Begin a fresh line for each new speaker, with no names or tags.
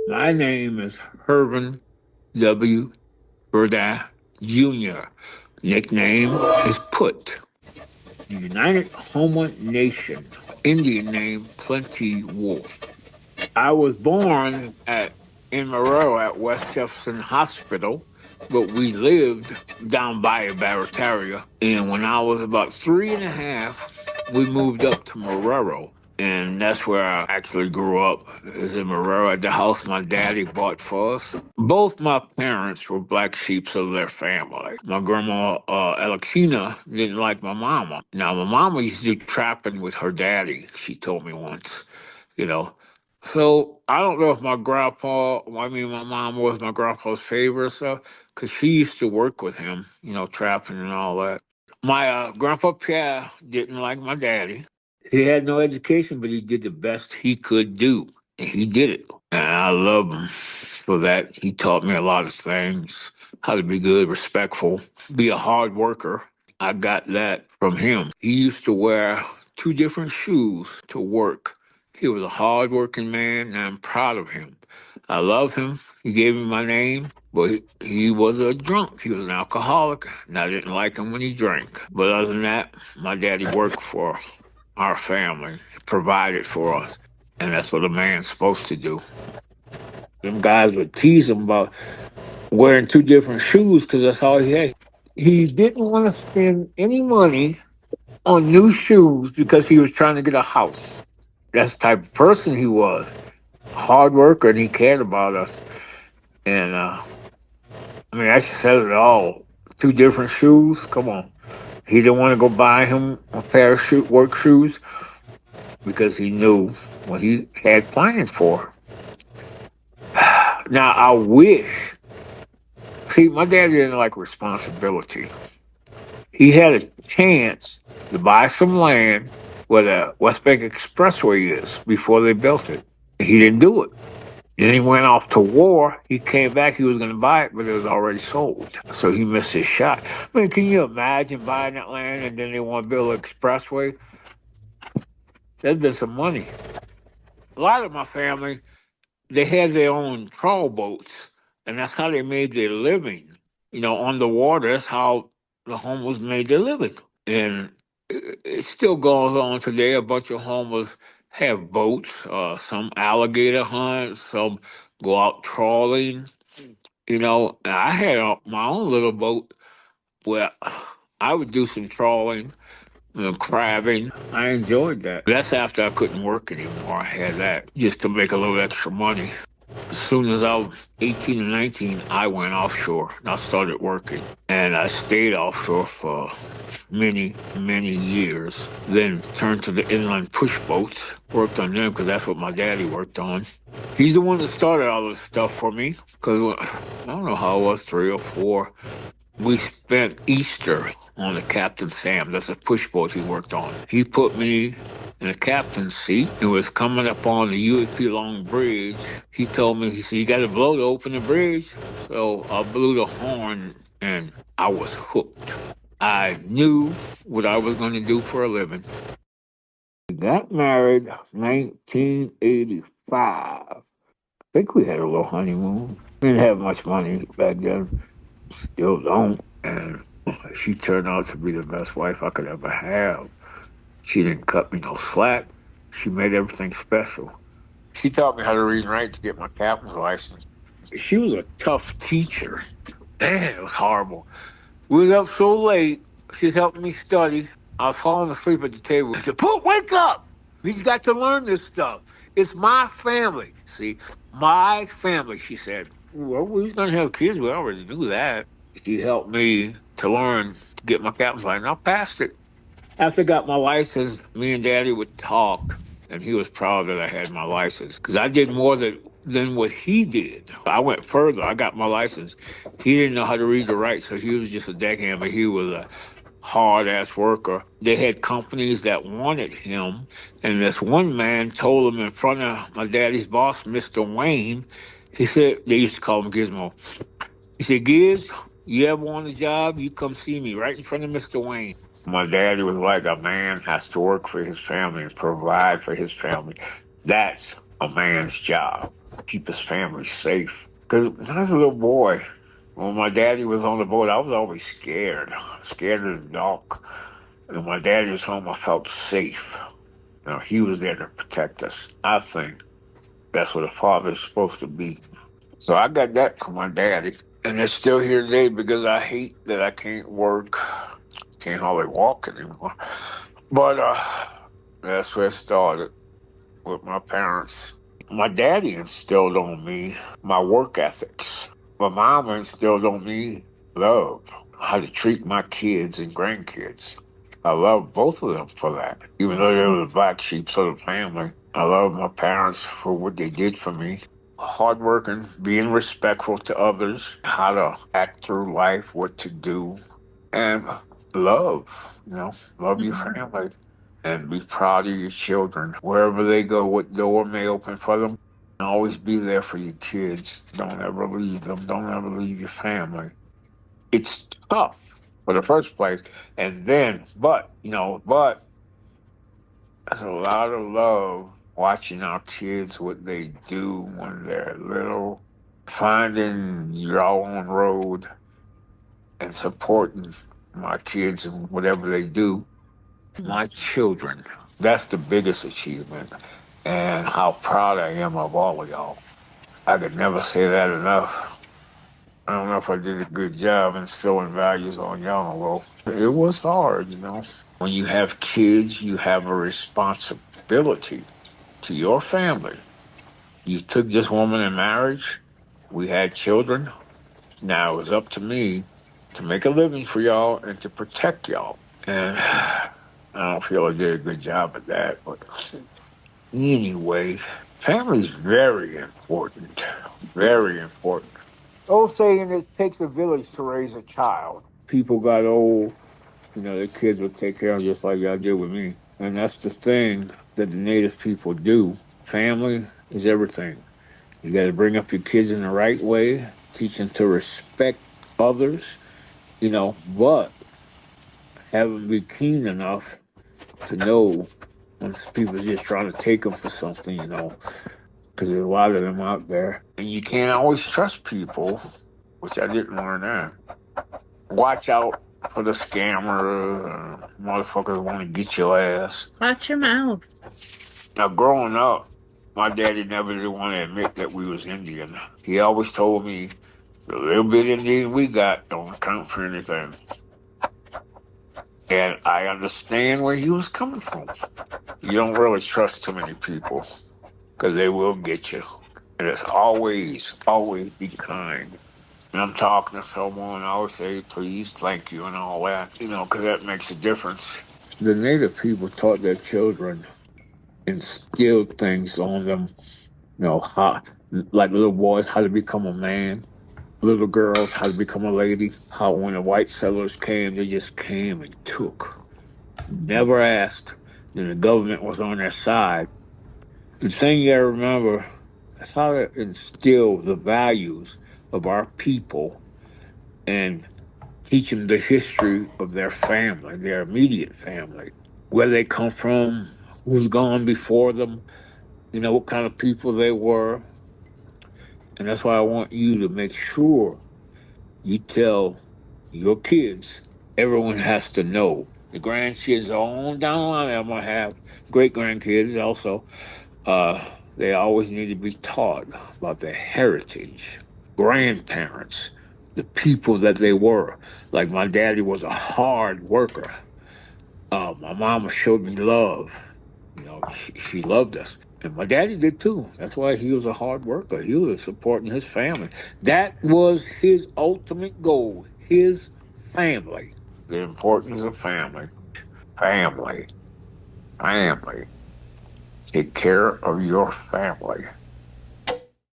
My name is Herman W. Burdine Jr. Nickname is Put. United Houma Nation. Indian name Plenty Wolf. I was born in Monroe at West Jefferson Hospital, but we lived down by Barataria. And when I was about three and a half, we moved up to Marrero. And that's where I actually grew up, is in Marrero at the house my daddy bought for us. Both my parents were black sheeps of their family. My grandma, Alexina, didn't like my mama. Now, my mama used to do trapping with her daddy, she told me once, you know. So I don't know if my mom was my grandpa's favorite stuff, because she used to work with him, trapping and all that. My grandpa Pierre didn't like my daddy. He had no education, but he did the best he could do. And he did it. And I love him for that. He taught me a lot of things, how to be good, respectful, be a hard worker. I got that from him. He used to wear two different shoes to work. He was a hard-working man, and I'm proud of him. I love him. He gave me my name, but he was a drunk. He was an alcoholic, and I didn't like him when he drank. But other than that, my daddy worked for our family, provided for us, and that's what a man's supposed to do. Them guys would tease him about wearing two different shoes because that's all he had. He didn't want to spend any money on new shoes because he was trying to get a house. That's the type of person he was. A hard worker, and he cared about us. And I mean, I said it all. Two different shoes. Come on. He didn't want to go buy him a pair of work shoes because he knew what he had plans for. Now, I wish. See, my dad didn't like responsibility. He had a chance to buy some land where the West Bank Expressway is before they built it. He didn't do it. Then he went off to war. He came back. He was going to buy it, but it was already sold. So he missed his shot. I mean, can you imagine buying that land and then they want to build an expressway? That'd been some money. A lot of my family, they had their own trawl boats, and that's how they made their living. On the water, that's how the homeless made their living. And it still goes on today. A bunch of homeless have boats, some alligator hunt, some go out trawling. And I had my own little boat where I would do some trawling, crabbing. I enjoyed that. That's after I couldn't work anymore. I had that just to make a little extra money. As soon as I was 18 or 19, I went offshore and I started working. And I stayed offshore for many, many years. Then turned to the inland push boats, worked on them because that's what my daddy worked on. He's the one that started all this stuff for me because I don't know how I was, three or four. We spent Easter on the Captain Sam. That's a push boat he worked on. He put me in the captain's seat and was coming up on the USP Long Bridge. He told me, he said, you got to blow to open the bridge. So I blew the horn and I was hooked. I knew what I was going to do for a living. We got married 1985. I think we had a little honeymoon. We didn't have much money back then. Still don't. And she turned out to be the best wife I could ever have. She didn't cut me no slack. She made everything special. She taught me how to read and write to get my captain's license. She was a tough teacher. Man, it was horrible. We was up so late. She's helping me study. I was falling asleep at the table. She said, "Pooh, wake up! You got to learn this stuff. It's my family." See, my family, she said. Well, we was going to have kids. We already knew that. She helped me to learn to get my captain's license. I passed it. After I got my license, me and Daddy would talk, and he was proud that I had my license because I did more than what he did. I went further. I got my license. He didn't know how to read or write, so he was just a deckhammer. He was a hard ass worker. They had companies that wanted him, and this one man told him in front of my daddy's boss, Mr. Wayne. He said they used to call him Gizmo. He said, "Giz, you ever want a job? You come see me right in front of Mr. Wayne." My daddy was like, a man has to work for his family and provide for his family. That's a man's job. keep his family safe. Because when I was a little boy, when my daddy was on the boat, I was always scared of the dark. And when my daddy was home, I felt safe. He was there to protect us. I think that's what a father is supposed to be. So I got that from my daddy. And it's still here today because I hate that I can't work, can't hardly walk anymore. But that's where it started with my parents. My daddy instilled on me my work ethics. My mama instilled on me love, how to treat my kids and grandkids. I love both of them for that. Even though they were the black sheep of the family, I love my parents for what they did for me. Hardworking, being respectful to others, how to act through life, what to do, and love your
Mhm.
family and be proud of your children. Wherever they go, what door may open for them, always be there for your kids. Don't ever leave them. Don't ever leave your family. It's tough for the first place. And then, but there's a lot of love watching our kids, what they do when they're little, finding your own road and supporting my kids and whatever they do. My children, that's the biggest achievement. And how proud I am of all of y'all. I could never say that enough. I don't know if I did a good job instilling values on y'all. Well, it was hard. When you have kids, you have a responsibility to your family. You took this woman in marriage. We had children. Now it was up to me to make a living for y'all and to protect y'all. And I don't feel I did a good job at that. But anyway, family's very important. Very important. Old saying, it takes a village to raise a child. People got old, their kids would take care of them just like y'all did with me. And that's the thing that the native people do. Family is everything. You got to bring up your kids in the right way, teach them to respect others, but have them be keen enough to know when people's just trying to take them for something, because there's a lot of them out there. And you can't always trust people, which I didn't learn that. Watch out for the scammer, motherfuckers want to get your ass.
Watch your mouth.
Now, growing up, my daddy never did want to admit that we was Indian. He always told me, the little bit Indian we got don't count for anything. And I understand where he was coming from. You don't really trust too many people because they will get you. And it's always be kind. When I'm talking to someone, I always say, please, thank you, and all that, because that makes a difference. The native people taught their children, instilled things on them, how, like little boys, how to become a man, little girls, how to become a lady, how when the white settlers came, they just came and took, never asked. Then the government was on their side. The thing you gotta remember, that's how to instill the values of our people and teach them the history of their family, their immediate family, where they come from, who's gone before them, what kind of people they were. And that's why I want you to make sure you tell your kids, everyone has to know. The grandkids on down the line, I'm going to have great grandkids also. They always need to be taught about their heritage, grandparents, the people that they were. Like my daddy was a hard worker. My mama showed me love. She loved us. And my daddy did too. That's why he was a hard worker. He was supporting his family. That was his ultimate goal, his family. The importance of family. Family. Family. Take care of your family.